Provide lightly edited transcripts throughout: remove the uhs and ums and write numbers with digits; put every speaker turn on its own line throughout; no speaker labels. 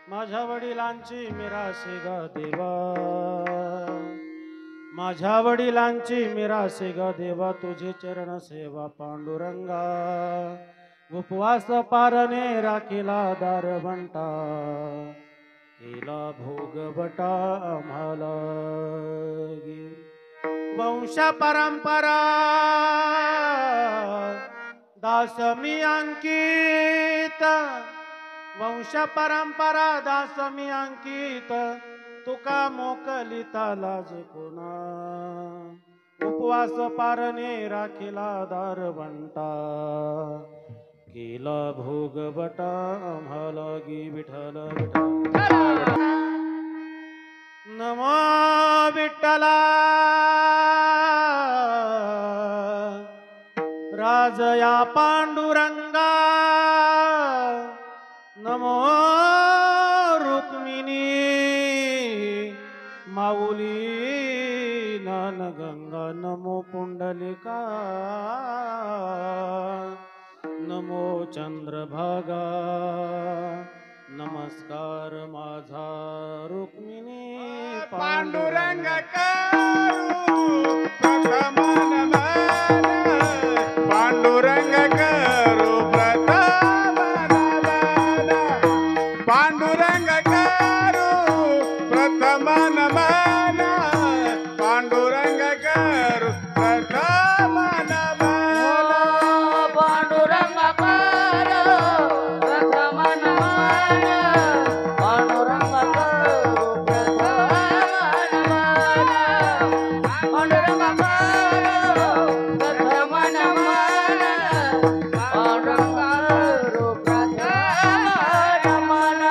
माझ्या वडिलांची मिरासी ग देवा, माझ्या वडिलांची मिरासी ग देवा, तुझी चरण सेवा पांडुरंगा. उपवास पारणे राखीला दारवंटा, केला भोग बटा आम्हाला गे. वंश परंपरा दास मी अंकित, वंश परंपरा दास मी अंकित, तुका मोकलिता लाज कोणा. उपवास पारणे राखीला दारवंटा, केला भोग बटा आम्हाला गी. विठ्ठल विठ्ठल नमो विठ्ठला. राजया पांडुरंगा, नमो रुक्मिणी माऊली ज्ञानगंगा. नमो पुंडलिका, नमो चंद्रभागा. नमस्कार माझा रुक्मिणी
पांडुरंग करू प्रथम नमन, पांडुरंग करू प्रथम नमन, पांडुरंग करू प्रथम नमन, पांडुरंग करू प्रथम नमन.
पांडुरंग करू प्रथम नमन, पांडुरंग करू प्रथम नमन, पांडुरंग करू प्रथम नमन, पांडुरंग करू प्रथम नमन.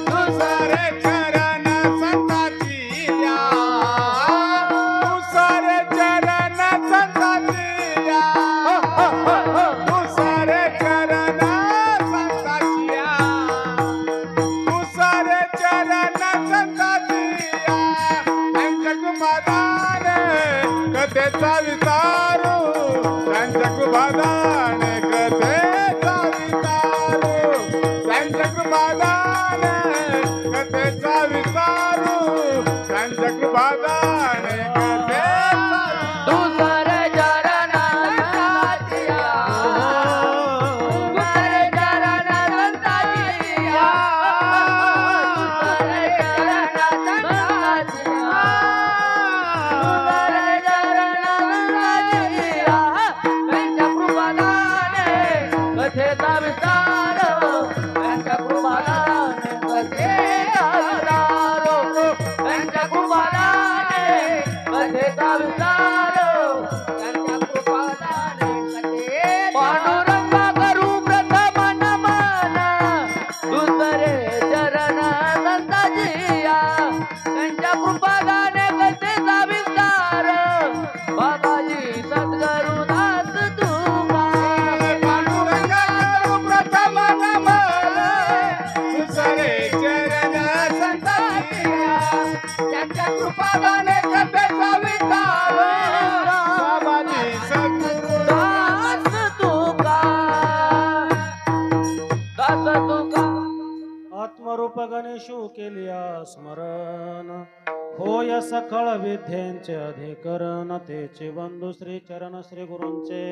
दुसरे चरण संताची या, दुसरे चरण संताची या, दुसरे चरण संताची या, दुसरे चरण संताची या. त्यांच्या कृपादाने कथेचा विचारू, त्यांच्या कृपादाने कथेचा विचारू, त्यांच्या कृपादाने कथेचा विचारू, त्यांच्या कृपादाने कथेचा.
दुसरे चरण संताची या, दुसरे चरण संताची या, दुसरे चरण संताची या, दुसरे चरण संताची या. त्यांच्या कृपादाने कथेचा विस्तार, त्यांच्या कृपादाने कथेचा विस्तार, त्यांच्या कृपादाने कथेचा विस्तार, त्यांच्या कृपादाने कथे. पांडुरंग करू प्रथम नमन, दुसरे चरण संताची या. त्यांच्या कृपादाने कथेचा विस्तार, बाबाजी सद्गुरु दास तुका.
पांडुरंग करू प्रथम नमन, दुसरे चरण संताची या.
त्यांच्या कृपादाने कथेचा विस्तार,
बाबाजी सद्गुरु
दास तुका, दास तुका.
आत्मरूप गणेशू केलिया स्मरण, होय सकळ विद्येंचे अधिकरण. तेचे बंधू श्री चरण श्री गुरूंचे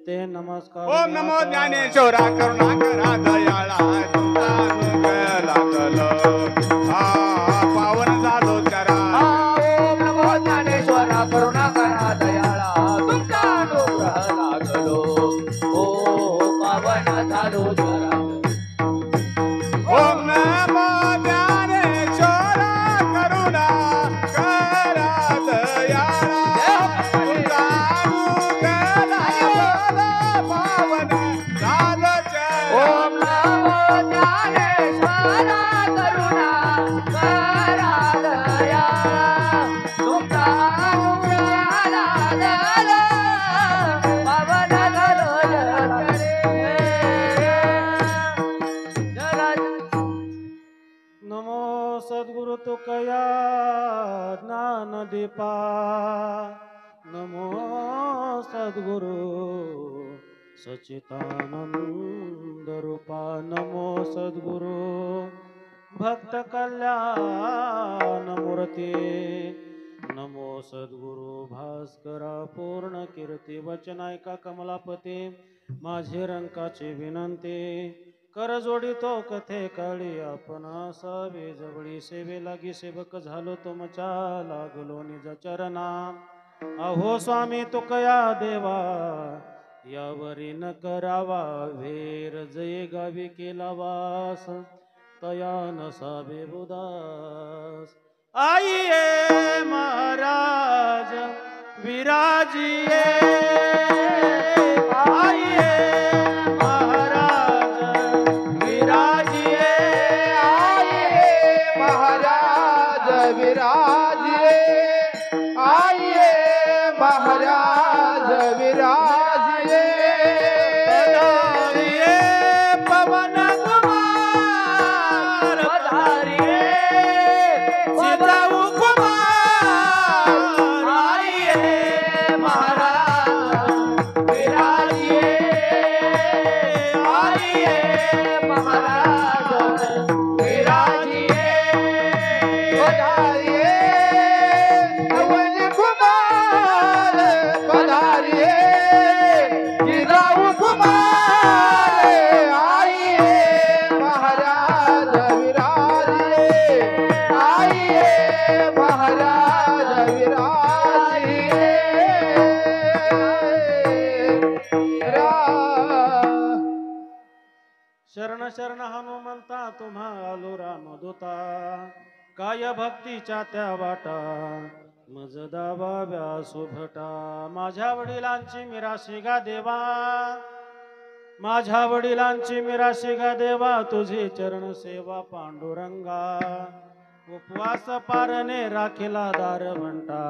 ते नमस्कार.
ओम नमो ज्ञानेश्वरा करुणाकरा दयाळा, तुमचा अनुग्रह लागलो पावन झालो चरा.
ओम नमो ज्ञानेश्वरा करुणाकरा दयाळा, तुमचा अनुग्रह लागलो ओ पावन झालो जरा.
ओम नमो ज्ञानेश्वरा करुणाकरा दयाळा, तुमचा अनुग्रह लागलो पावन झालो चरा.
ओम नमो ज्ञानेश्वरा करुणाकरा दयाळा, तुमचा अनुग्रह लागलो पावन झालो जरा.
नमो सद्गुरु तुकया ज्ञानदीपा, नमो सद्गुरु सच्चिदानंद रूपा नमो सद्गुरु भक्त कल्याण मूर्ती नमो सद्गुरु भास्करा पूर्ण कीर्ती वचन ऐका कमलापती माझे रंकाची विनंती कर जोडितो कथे काळी आपण असावे जवळी सेवे लागी सेवक झालो तुमच्या लागलो निज चरणा अहो स्वामी तुकया देवा यावरी न करावा वेर जय गावी केला वास तया नसावे उदास आइये महाराज विराजिये आइये महाराज विराजिये
आइए महाराज विराजिए आइए महाराज विराजिए
पधारिये पवन कुमार
पधारिए
जिजाऊ कुमार
आइए महाराज विराजिए आइए महाराज विराजिए पधारिए पवन कुमार पधारिए जिजाऊ कुमार आइए महाराज विराजिए आइए महाराज विराजिए
शरण शरण हनुमंता तुम्हा आलो रामदूता काय भक्तीच्या त्या वाटा मज दावा व्यासुभटा माझ्या वडिलांची मिराशी गा देवा माझ्या वडिलांची मिराशी गा देवा तुझी चरण सेवा पांडुरंगा उपवास पारणे राखीला दार म्हणता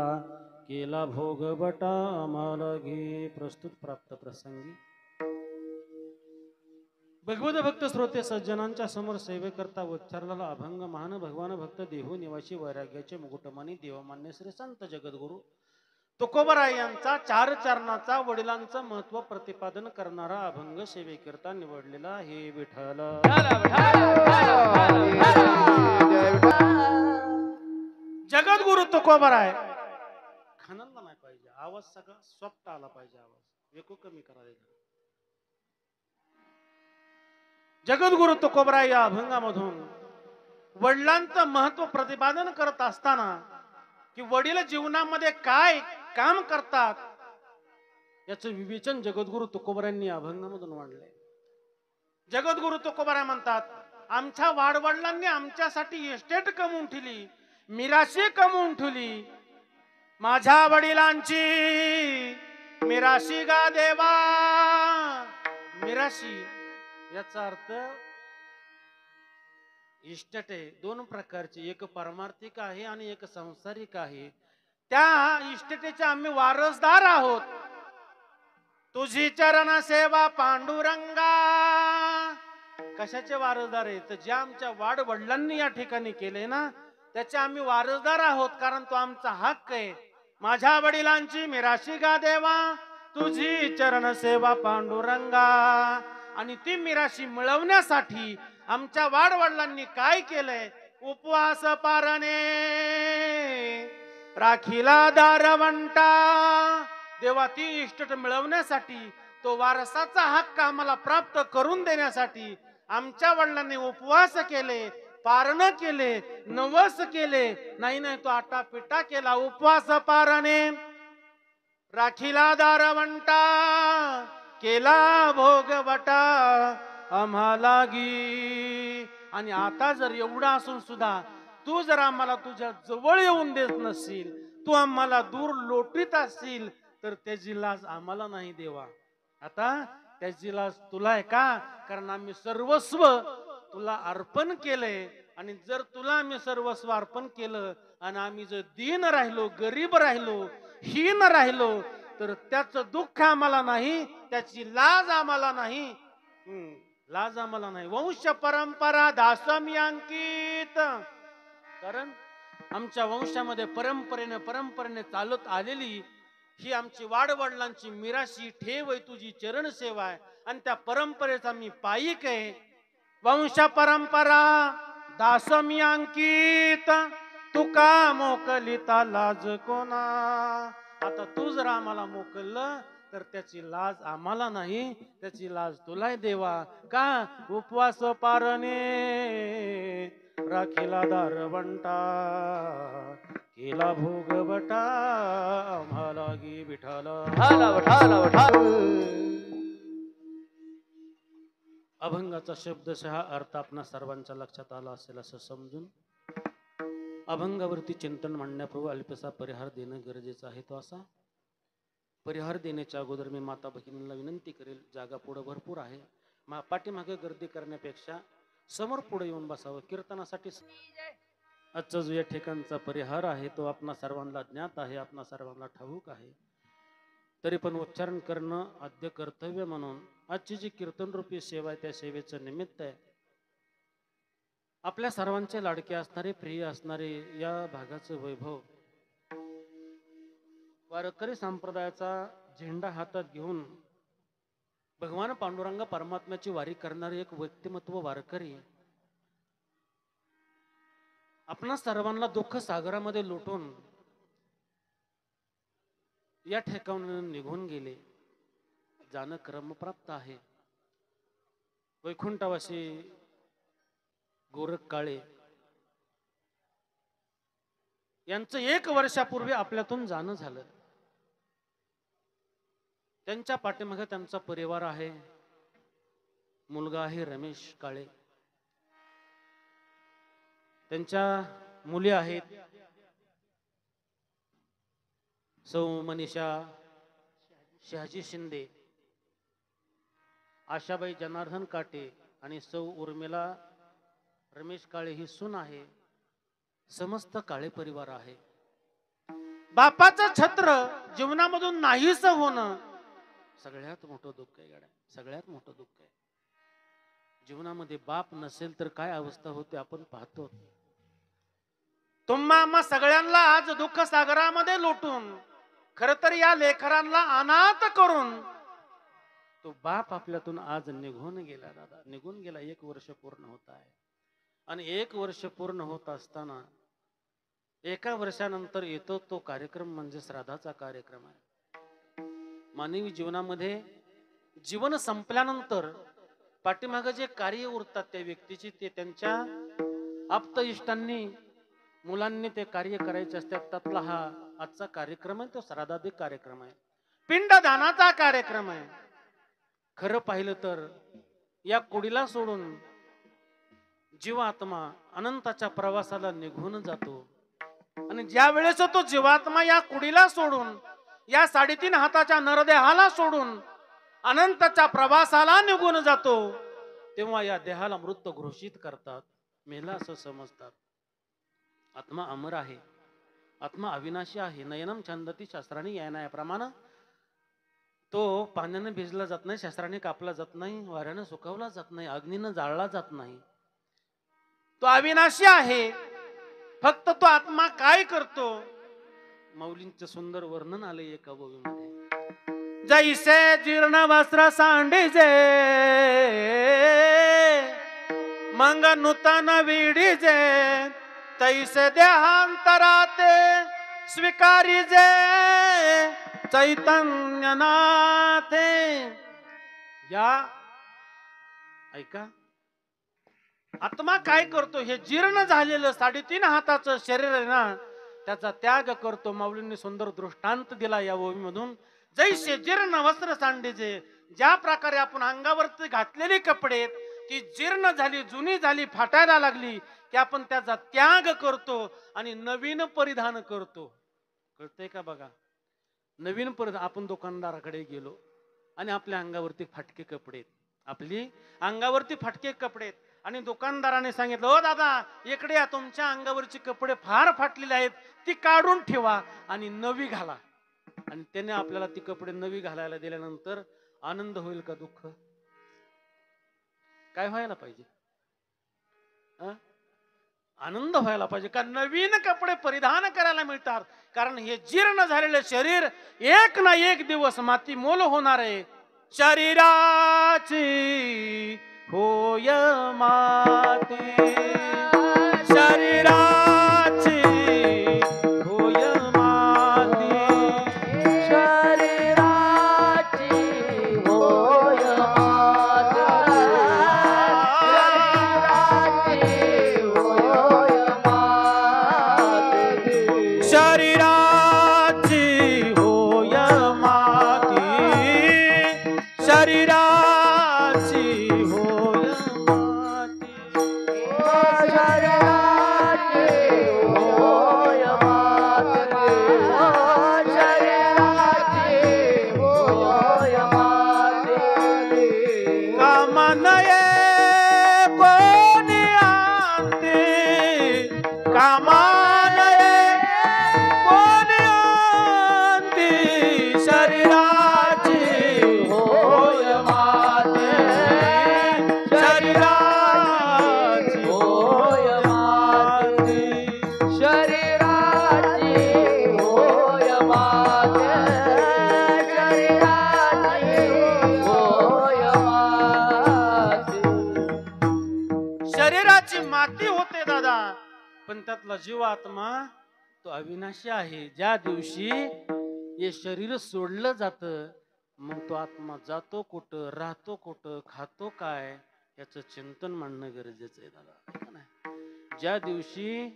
केला भोग बटा आम्हाला घे प्रस्तुत प्राप्त प्रसंगी भगवत भक्त श्रोते सज्जनांच्या समोर सेवेकरता उच्चारलेला अभंग महान भगवान भक्त देहू निवासी वैराग्याचे मुकुटमानी देवमान्य श्री संत जगद्गुरु तुकोबराय यांचा चार चरणाचा वडिलांचं महत्व प्रतिपादन करणारा अभंग सेवेकरता निवडलेला हे विठ्ठल जगद्गुरु तुकोबराय खानंद नाही पाहिजे आवाज सगळा सॉफ्ट आला पाहिजे आवाज एकू कमी करायला जगद्गुरु तुकोबराय या अभंगामधून वडिलांचं महत्व प्रतिपादन करत असताना की वडील जीवनामध्ये काय काम करतात याचं विवेचन जगद्गुरु तुकोबरायांनी अभंगामधून मांडले जगद्गुरु तुकोबराय म्हणतात आमच्या वाडवडिलांनी आमच्यासाठी एस्टेट कमवून ठेवली मिराशी कमवून ठेवली माझ्या वडिलांची मिराशी गा देवा मिराशी याचा अर्थ इस्टेट आहे दोन प्रकारचे एक पारमार्थिक आहे आणि एक सांसारिक आहे त्या इस्टेटीचे आम्ही वारसदार आहोत तुझी चरण सेवा पांडुरंगा कशाचे वारसदार आहे तर ज्या आमच्या वाड वडिलांनी या ठिकाणी केले ना त्याचे आम्ही वारसदार आहोत कारण तो आमचा हक्क आहे माझ्या वडिलांची मिराशी गा देवा तुझी चरण सेवा पांडुरंगा आणि ती मिराशी मिळवण्यासाठी आमच्या वाडवडिलांनी काय केलंय उपवास पारणे राखीला दारवंटा देवा ती इष्ट मिळवण्यासाठी तो वारसाचा हक्क आम्हाला प्राप्त करून देण्यासाठी आमच्या वडिलांनी उपवास केले पारण केले नवस केले नाही तो आटा पिटा केला उपवास पारणे राखीला दारवंटा केला भोग बटा आम्हाला गी आणि आता जर एवढा असून सुद्धा तू जर आम्हाला तुझ्या जवळ येऊन देत नसशील तू आम्हाला दूर लोटीत असशील तर त्याची लाज आम्हाला नाही देवा आता त्याची लाज तुला आहे का कारण आम्ही सर्वस्व तुला अर्पण केलंय आणि जर तुला आम्ही सर्वस्व अर्पण केलं आणि आम्ही जर दीन राहिलो गरीब राहिलो हीन राहिलो तर त्याचं दुःख आम्हाला नाही त्याची लाज आम्हाला नाही लाज आम्हाला नाही वंश परंपरा दासमी अंकित कारण आमच्या वंशामध्ये परंपरेने चालत आलेली ही आमची वाडवडिलांची मिराशी ठेव आहे, तुझी चरण सेवा आहे आणि त्या परंपरेचा मी पायिक आहे. वंश परंपरा दास मी अंकित, तुका मोकलिता लाज कोणा. आता तू जर आम्हाला मोकललं तर त्याची लाज आम्हाला नाही, त्याची लाज तुला देवा. का उपवास पारणे राखीला दारवंटा, केला भोग बटा आम्हाला गी विठाला. अभंगाचा शब्दशः अर्थ आपणा सर्वांच्या लक्षात आला असेल असं समजून अभंगावरती चिंतन मांडण्यापूर्वी अल्पसा परिहार देणं गरजेचं आहे. तो असा परिहार देण्याच्या अगोदर मी माता भगिनींना विनंती करेल, जागा पुढं भरपूर आहे, पाठीमागे गर्दी करण्यापेक्षा समोर पुढे येऊन बसावं. कीर्तनासाठी आजचा जो या ठिकाणचा परिहार आहे तो आपणा सर्वांना ज्ञात आहे, आपणा सर्वांना ठाऊक आहे. तरी पण उच्चारण करणं आद्य कर्तव्य म्हणून आजची जी कीर्तन रूपी सेवा आहे त्या सेवेचं निमित्त आहे. आपल्या सर्वांचे लाडके असणारे, प्रिय असणारे या भागाचं वैभव वारकरी संप्रदायाचा झेंडा हातात घेऊन भगवान पांडुरंग परमात्म्याची वारी करणारे एक व्यक्तिमत्व वारकरी आपणा सर्वांना दुःख सागरामध्ये लोटून या ठिकाणाहून निघून गेले. जाणं क्रमप्राप्त आहे. वैकुंठवासी गोरख काळे यांचं 1 वर्षापूर्वी आपल्यातून जाणं झालं. त्यांच्या पाठीमागे त्यांचा परिवार आहे, मुलगा आहे रमेश काळे, त्यांच्या मुली आहेत सौ मनीषा शहाजी शिंदे, आशाबाई जनार्दन काटे आणि सौ उर्मिला रमेश काळे ही सून आहे. समस्त काळे परिवार आहे. बापाचं छत्र जीवनामधून नाहीस होणं सगळ्यात मोठं दुःख आहे गाड्या, सगळ्यात मोठं दुःख आहे. जीवनामध्ये बाप नसेल तर काय अवस्था होते आपण पाहतो. तुम्हा आम्हा सगळ्यांना आज दुःख सागरामध्ये लोटून खर तर या लेकरांना अनाथ करून तो बाप आपल्यातून आज निघून गेला. दादा निघून गेला. 1 वर्ष पूर्ण होत आहे आणि 1 वर्ष पूर्ण होत असताना 1 वर्षानंतर येतो तो कार्यक्रम म्हणजे श्राद्धाचा कार्यक्रम आहे. मानवी जीवनामध्ये जीवन संपल्यानंतर पाठीमागे जे कार्य उरतात त्या व्यक्तीची ते त्यांच्या आप्त इष्टांनी मुलांनी ते कार्य करायचे असतात. त्यातला हा आजचा कार्यक्रम आहे तो श्राद्धाधिक कार्यक्रम आहे, पिंडदानाचा कार्यक्रम आहे. खरं पाहिलं तर या कुडीला सोडून जीवात्मा अनंताच्या प्रवासाला निघून जातो आणि ज्या वेळेस तो जीवात्मा या कुडीला सोडून या 3.5 हाताच्या नरदेहाला सोडून अनंताच्या प्रवासाला निघून जातो तेव्हा या देहाला मृत घोषित करतात, मेला असं समजतात. आत्मा अमर आहे, आत्मा अविनाशी आहे. नयनम छंदती शास्त्राने याप्रमाणे तो पाण्याने भिजला जात नाही, शास्त्राने कापला जात नाही, वाऱ्याने सुकवला जात नाही, अग्नीनं जाळला जात नाही. तो अविनाशी आहे. फक्त तो आत्मा काय करतो माऊलींचं सुंदर वर्णन आले एका ओवीमध्ये. जैसे जीर्ण वस्त्र सांडीजे मंग नूतन विडीजे, तैसे देहांतराते स्वीकारीजे चैतन्यनाथे. या ऐका, आत्मा काय करतो, हे जीर्ण झालेलं 3.5 हाताचं शरीर आहे ना त्याचा त्याग करतो. माऊलींनी सुंदर दृष्टांत दिला या ओवीमधून. जैसे जीर्ण वस्त्र सांडीजे, ज्या प्रकारे आपण अंगावरती घातलेली कपडे ती जीर्ण झाली, जुनी झाली, फाटायला लागली की आपण त्याचा त्याग करतो आणि नवीन परिधान करतो. कळतंय का बघा? नवीन परिधान. आपण दुकानदाराकडे गेलो आणि आपल्या अंगावरती फाटके कपडे, आपली अंगावरती फाटके कपडे आणि दुकानदाराने सांगितलं, हो दादा इकडे या, तुमच्या अंगावरची कपडे फार फाटलेले आहेत, ती काढून ठेवा आणि नवी घाला. आणि त्याने आपल्याला ती कपडे नवी घालायला दिल्यानंतर आनंद होईल का दुःख? काय व्हायला पाहिजे? आनंद व्हायला पाहिजे का नवीन कपडे परिधान करायला मिळतात. कारण हे जीर्ण झालेले शरीर एक ना एक दिवस माती मोल होणार आहे. शरीराची होय माती, शरीराची होय माती,
शरीराची होय माती,
शरीराची होय माती, शरीराची होय माती,
शरीराची होय माती, शरीराची होय माती,
कामनये कोणी आणते, कामानये कोणी आणते, शरीराची होय माते, शरीराची होय माते,
शरीराची होय माते, शरीराची होय माते.
शरीराची माती होते दादा, पण त्यातला जीवात्मा तो अविनाशी आहे. ज्या दिवशी हे शरीर सोडलं जातं मग तो आत्मा जातो कुठं, राहतो कुठं, खातो काय याचं चिंतन मांडणं गरजेचं आहे दादा, है का नाही? ज्या दिवशी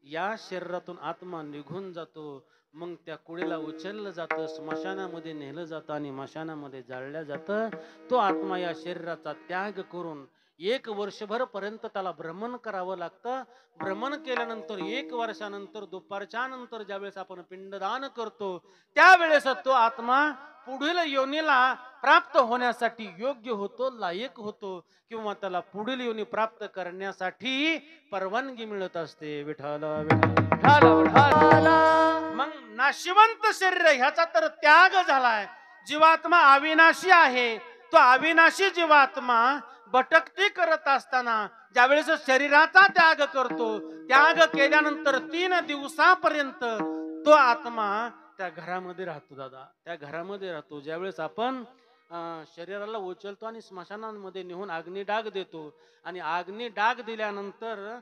या शरीरातून आत्मा निघून जातो मग त्या कुडीला उचललं जातं, स्मशानामध्ये नेलं जातं आणि मशानामध्ये जाळलं जातं. तो आत्मा या शरीराचा त्याग करून 1 वर्षभर पर्यंत त्याला भ्रमण करावं लागतं. भ्रमण केल्यानंतर 1 वर्षानंतर दुपारच्या नंतर ज्यावेळेस आपण पिंडदान करतो त्यावेळेस तो आत्मा पुढील योनीला प्राप्त होण्यासाठी योग्य होतो, लायक होतो, किंवा त्याला पुढील योनी प्राप्त करण्यासाठी परवानगी मिळत असते. विठ्ठल विठ्ठल
विठ्ठल
मग नाशिवंत शरीर ह्याचा तर त्याग झालाय. जीवात्मा अविनाशी आहे. तो अविनाशी जीवात्मा भटकती करत असताना ज्यावेळेस शरीराचा त्याग करतो, त्याग केल्यानंतर 3 दिवसापर्यंत तो आत्मा त्या घरामध्ये राहतो दादा, त्या घरामध्ये राहतो. ज्यावेळेस आपण शरीराला उचलतो आणि स्मशानांमध्ये नेऊन अग्निडाग देतो आणि अग्निडाग दिल्यानंतर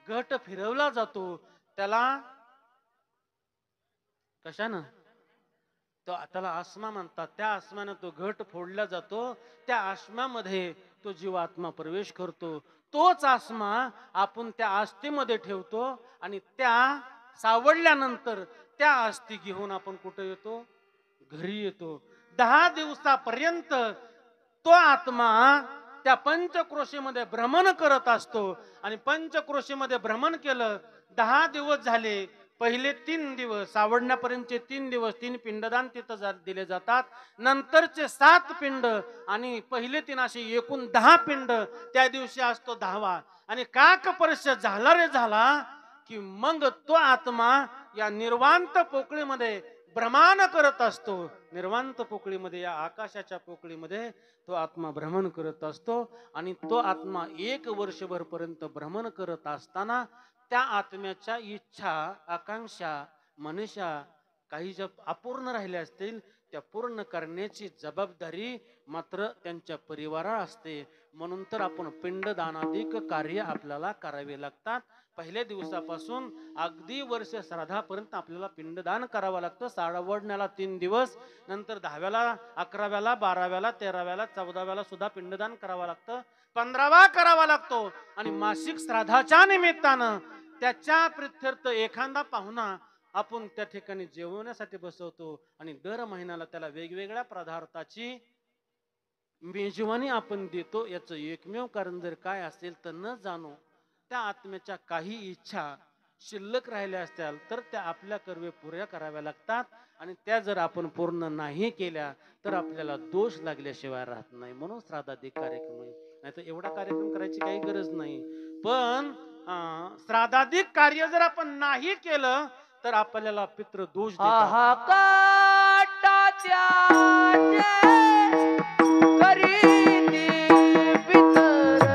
घट फिरवला जातो, त्याला कशानं, तो त्याला आस्मा म्हणतात. त्या आस्मानं तो घट फोडला जातो. त्या आस्मामध्ये तो जीवात्मा प्रवेश करतो. तोच आस्मा आपण त्या आस्थीमध्ये ठेवतो आणि त्या सावडल्यानंतर त्या आस्थी घेऊन आपण कुठे येतो, घरी येतो. 10 दिवसापर्यंत तो आत्मा त्या पंचक्रोशीमध्ये भ्रमण करत असतो आणि पंचक्रोशीमध्ये भ्रमण केलं. 10 दिवस झाले. पहिले 3 दिवस सावडण्यापर्यंतचे 3 दिवस 3 पिंडदान तिथं दिले जातात. नंतरचे 7 पिंड आणि पहिले 3 असे एकूण 10 पिंड त्या दिवशी असतो 10वा. आणि काकपर्श झाला रे झाला की मग तो आत्मा या निर्वांत पोकळीमध्ये भ्रमण करत असतो. निर्वांत पोकळीमध्ये, या आकाशाच्या पोकळीमध्ये तो आत्मा भ्रमण करत असतो. आणि तो आत्मा 1 वर्षभर पर्यंत भ्रमण करत असताना त्या आत्म्याच्या इच्छा, आकांक्षा, मनशा काही ज्या अपूर्ण राहिल्या असतील त्या पूर्ण करण्याची जबाबदारी मात्र त्यांच्या परिवाराला असते. म्हणून तर आपण पिंडदानाधिक कार्य आपल्याला करावे लागतात. पहिल्या दिवसापासून अगदी वर्ष श्राद्धापर्यंत आपल्याला पिंडदान करावं लागतं. सावडण्याला 3 दिवस, नंतर 10व्याला, 11व्याला, 12व्याला, 13व्याला, 14व्याला सुद्धा पिंडदान करावं लागतं. 15वा करावा लागतो. आणि मासिक श्राद्धाच्या निमित्तानं त्याच्या प्रित्यर्थ एखादा पाहुणा आपण त्या ठिकाणी जेवण्यासाठी बसवतो आणि दर महिन्याला त्याला वेगवेगळ्या पदार्थाची मेजवानी आपण देतो. याचं एकमेव कारण जर काय असेल तर न जाणो त्या आत्म्याच्या काही इच्छा शिल्लक राहिल्या असतील तर त्या आपल्या कर्वे पुऱ्या कराव्या लागतात. आणि त्या जर आपण पूर्ण नाही केल्या तर आपल्याला दोष लागल्याशिवाय राहत नाही. म्हणून श्राद्धाधिक कार्यक्रम आहे. नाही तर एवढा कार्यक्रम करायची काही गरज नाही. पण श्राद्धाधिक कार्य जर आपण नाही केलं तर आपल्याला पितृ दोष देतात.
काटाच्या करीती पितर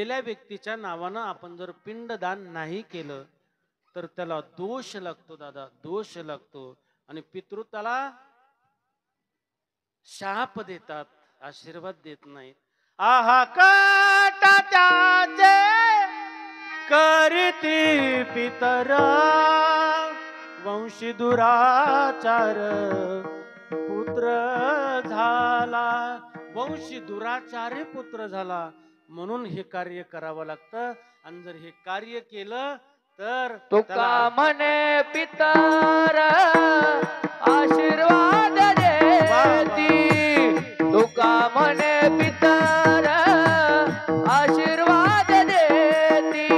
मेलेल्या व्यक्तीच्या नावानं आपण जर पिंडदान नाही केलं तर त्याला दोष लागतो दादा, दोष लागतो. आणि पितृ त्याला शाप देतात, आशीर्वाद देत नाहीत. आहा काटा त्याचे करीती पितर, वंशी दुराचार पुत्र झाला. वंशी दुराचारी पुत्र झाला म्हणून हे कार्य करावं लागतं. आणि जर हे कार्य केलं तर
तुका म्हणे पितर आशीर्वाद देती, तुका म्हणे पितर आशीर्वाद देती,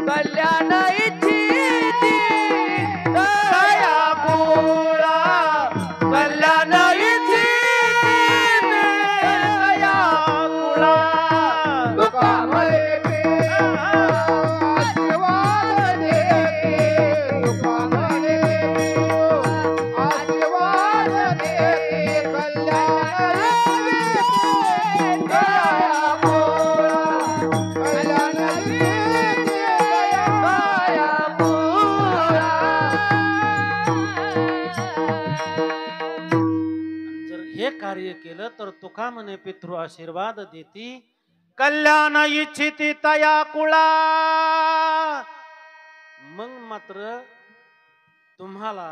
कल्याण इच्छिती दया कुळा, कल्याण इच्छिती दया कुळा. तुका म्हणे
कार्य केलं तर तुका म्हणे पितृ आशीर्वाद देती, कल्याण इच्छिती तया कुळा. मग मात्र तुम्हाला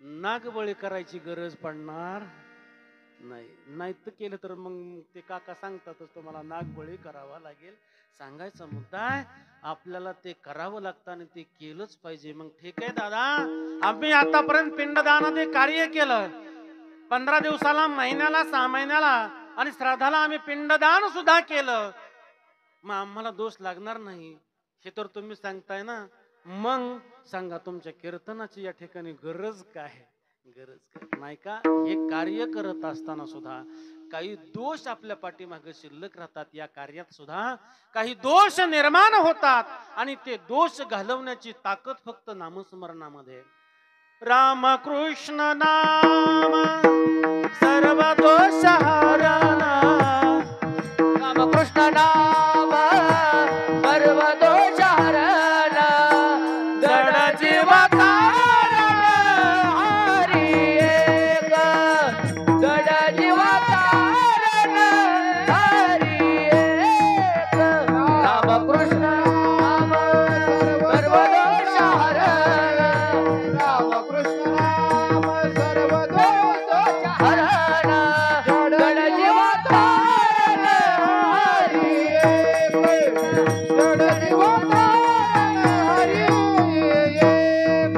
नागबळी करायची गरज पडणार नाही. नाही तर केलं तर मग ते काका सांगतातच तुम्हाला नागबळी करावा लागेल. सांगायचा मुद्दा आहे आपल्याला ते करावं लागतं आणि ते केलंच पाहिजे. मग ठीक आहे दादा, आम्ही आतापर्यंत पिंडदानाचे कार्य केलं. 15 दिवसाला, महिन्याला, 6 महिन्याला आणि श्राद्धाला आम्ही पिंडदान सुद्धा केलं. मग आम्हाला दोष लागणार नाही हे तर तुम्ही सांगताय ना. मग सांगा तुमच्या कीर्तनाची या ठिकाणी गरज काय? गरज काय नाही का? हे कार्य करत असताना सुद्धा काही दोष आपल्या पाठीमागे शिल्लक राहतात. या कार्यात सुद्धा काही दोष निर्माण होतात आणि ते दोष घालवण्याची ताकद फक्त नामस्मरणामध्ये. राम कृष्ण नाम सर्व दोष हरण,
राम कृष्ण नाम सर्व दोष हरण, जड जीव कारण हरी एक, जड जीव कारण हरी एक. राम कृष्ण नाम सर्व दोष हरण, राम कृष्ण नाम सर्व दोष हरण, जड जीव कारण हरी एक, जड जीव कारण हरी एक.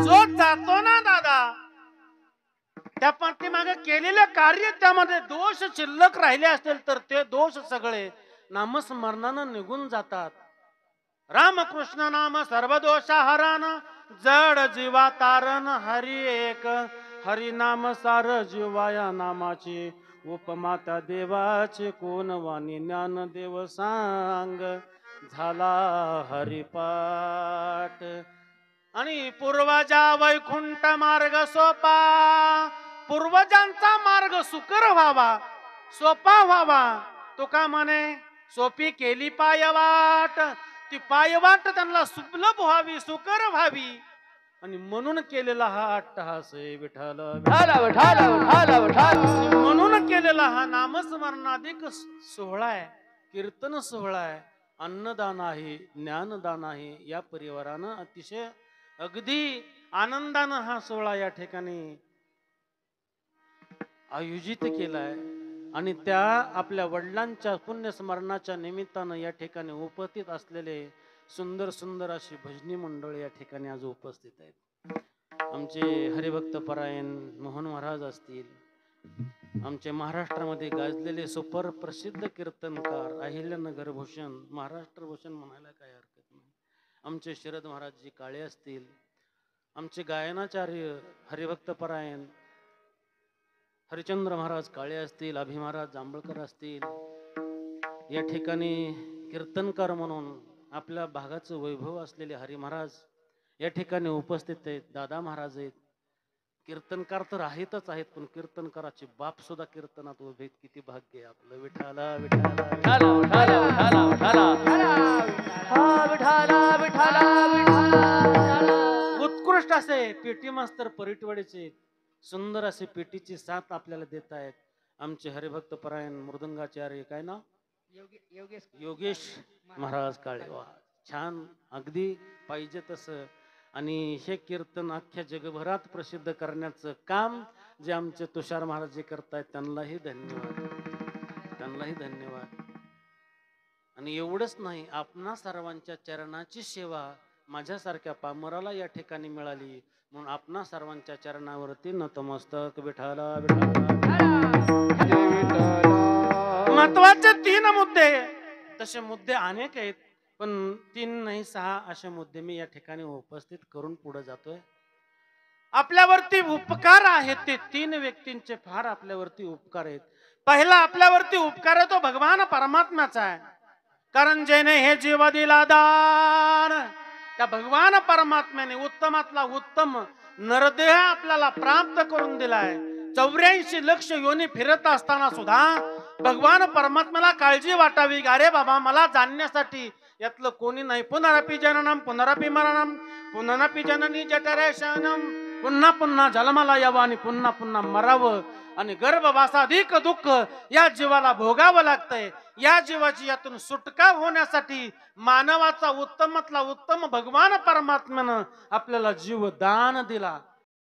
जो जातो ना दादा त्या पाठीमागे केलेले कार्य त्यामध्ये दोष शिल्लक राहिले असतील तर ते दोष सगळे नामस्मरणानं निघून जातात. रामकृष्ण नाम सर्व दोष हरण, जड जीवा तारण हरी एक. हरी नाम सार जीवाया नामाची, उपमा त्या देवाचे कोण वाणी. ज्ञान देव सांग झाला हरिपाठ. आणि पूर्वजा वैकुंठ मार्ग सोपा, पूर्वजांचा मार्ग सुकर व्हावा, सोपा व्हावा. तुका म्हणे सोपी केली पायवाट, ती पायवाट त्यांना सुलभ व्हावी, सुकर व्हावी. आणि म्हणून केलेला हा अट्टहास आहे विठ्ठल, म्हणून केलेला हा नामस्मरणाधिक सोहळा आहे, कीर्तन सोहळा आहे, अन्नदान आहे, ज्ञानदान आहे. या परिवारानं अतिशय अगदी आनंदानं हा सोहळा या ठिकाणी आयोजित केलाय. आणि त्या आपल्या वडिलांच्या पुण्यस्मरणाच्या निमित्तानं या ठिकाणी उपस्थित असलेले सुंदर सुंदर अशी भजनी मंडळ या ठिकाणी आज उपस्थित आहेत. आमचे हरिभक्त परायण मोहन महाराज असतील, आमचे महाराष्ट्रामध्ये गाजलेले सुपर प्रसिद्ध कीर्तनकार अहिल्यानगर भूषण, महाराष्ट्र भूषण म्हणायला काही हरकत नाही, आमचे शरद महाराजजी काळे असतील, आमचे गायनाचार्य हरिभक्त परायण हरिचंद्र महाराज काळे असतील, अभि महाराज जांभळकर असतील. या ठिकाणी कीर्तनकार म्हणून आपल्या भागाचं वैभव असलेले हरी महाराज या ठिकाणी उपस्थित आहेत. दादा महाराज आहेत. कीर्तनकार तर आहेतच आहेत, पण कीर्तनकाराचे बाप सुद्धा कीर्तनात उभे आहेत. किती भाग्य आहे आपलं. विठाला विठाला
विठाला विठाला विठाला विठाला विठाला विठाला विठाला.
उत्कृष्ट असे पेटी मास्तर परिटवाडीचे सुंदर असे पेटीची साथ आपल्याला देत आहेत आमचे हरिभक्त परायण मृदंगाचार्य. काय नाव? योगेश महाराज काळे. वा, छान, अगदी पाहिजे तसं. आणि हे कीर्तन अख्ख्या जगभरात प्रसिद्ध करण्याचं काम जे आमचे तुषार महाराज जे करतायत त्यांनाही धन्यवाद, त्यांनाही धन्यवाद. आणि एवढंच नाही, आपणा सर्वांच्या चरणाची सेवा माझ्यासारख्या पामराला या ठिकाणी मिळाली म्हणून आपणा सर्वांच्या चरणावरती नतमस्तक. विठाला महत्वाचे 3 मुद्दे, तसे मुद्दे अनेक आहेत पण 3 नाही 6 असे मुद्दे मी या ठिकाणी उपस्थित करून पुढे जातोय. आपल्यावरती उपकार आहेत ते 3 व्यक्तींचे फार आपल्यावरती उपकार आहेत. पहिला आपल्यावरती उपकार आहे तो भगवान परमात्म्याचा आहे. कारण ज्याने हे जीव दिला दान, त्या भगवान परमात्म्याने उत्तमातला उत्तम नरदेह आपल्याला प्राप्त करून दिलाय. 84 लक्ष योनी फिरत असताना सुद्धा भगवान परमात्म्याला काळजी वाटावी, अरे बाबा मला जाणण्यासाठी यातलं कोणी नाही. पुनरपि जननम पुनरपि मरणम पुनरपि जननी जठरेशनम. पुन्हा पुन्हा जन्माला यावं आणि पुन्हा पुन्हा मरावं आणि गर्भवासाधिक दुःख या जीवाला भोगावं लागतंय. या जीवाची यातून सुटका होण्यासाठी मानवाचा उत्तमातला उत्तम भगवान परमात्म्यानं आपल्याला जीव दान दिला.